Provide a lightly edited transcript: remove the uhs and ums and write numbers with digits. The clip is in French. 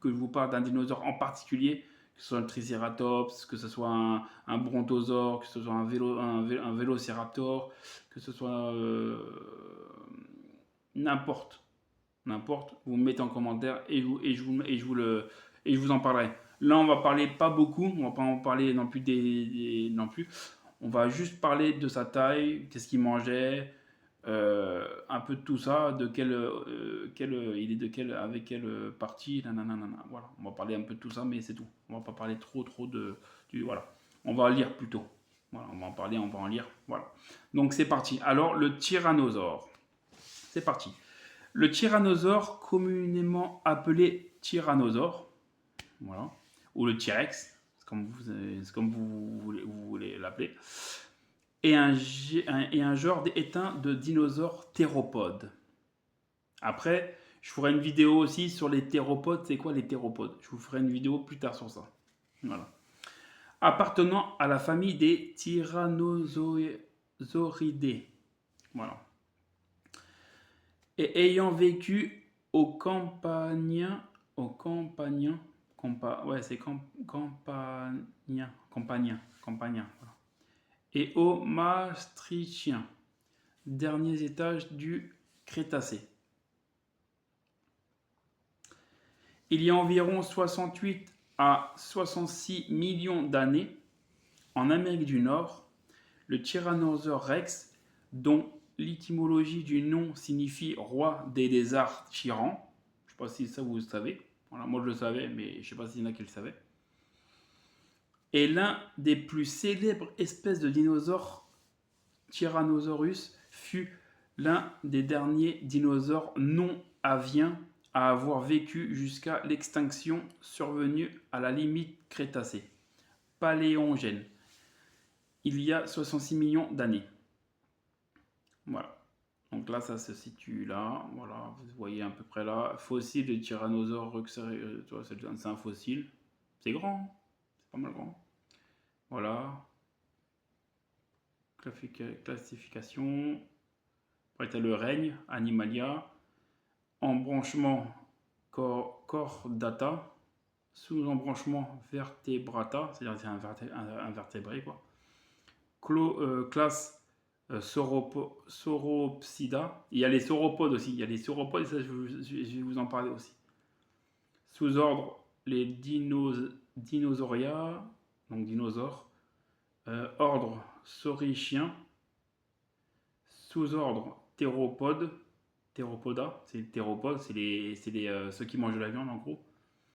que je vous parle d'un dinosaure en particulier, que ce soit un Triceratops, que ce soit un Brontosaure, que ce soit un Vélociraptor, que ce soit n'importe, n'importe, vous me mettez en commentaire et je vous en parlerai. Là, on va parler pas beaucoup, on va pas en parler non plus non plus. On va juste parler de sa taille, qu'est-ce qu'il mangeait, un peu de tout ça, de il est de quelle, avec quelle partie, nanana, voilà. On va parler un peu de tout ça, mais c'est tout. On va pas parler trop voilà. On va lire plutôt. Voilà, on va en parler, on va en lire. Voilà. Donc c'est parti. Alors le tyrannosaure. C'est parti. Le tyrannosaure, communément appelé tyrannosaure, voilà, ou le T-Rex, c'est comme vous voulez l'appeler, est un genre éteint de dinosaures théropodes. Après, je ferai une vidéo aussi sur les théropodes. C'est quoi les théropodes? Je vous ferai une vidéo plus tard sur ça. Voilà. Appartenant à la famille des Tyrannosauridae. Voilà. Et ayant vécu au ouais, c'est Campania, voilà. Et au Maastrichtien, derniers étages du Crétacé. Il y a environ 68 à 66 millions d'années, en Amérique du Nord, le Tyrannosaure rex, dont l'étymologie du nom signifie roi des lézards tyrans, je ne sais pas si ça vous le savez, voilà, moi je le savais, mais je ne sais pas s'il y en a qui le savaient, est l'un des plus célèbres espèces de dinosaures. Tyrannosaurus fut l'un des derniers dinosaures non aviens à avoir vécu jusqu'à l'extinction survenue à la limite Crétacée, paléogène, il y a 66 millions d'années. Voilà. Donc là, ça se situe là. Voilà, vous voyez à peu près là. Fossile de Tyrannosaure rex, c'est un fossile. C'est grand, hein, c'est pas mal grand. Voilà. Classification. Après, tu as le règne, Animalia. Embranchement, Chordata. Sous-embranchement, Vertebrata. C'est-à-dire que c'est un vertébré, quoi. Classe Sauropsida. Il y a les sauropodes aussi. Il y a les sauropodes, ça je vais vous en parler aussi. Sous-ordre, les Dinosauria, donc dinosaures. Ordre, Saurichiens. Sous-ordre, Théropoda, c'est les théropodes, c'est ceux qui mangent de la viande en gros.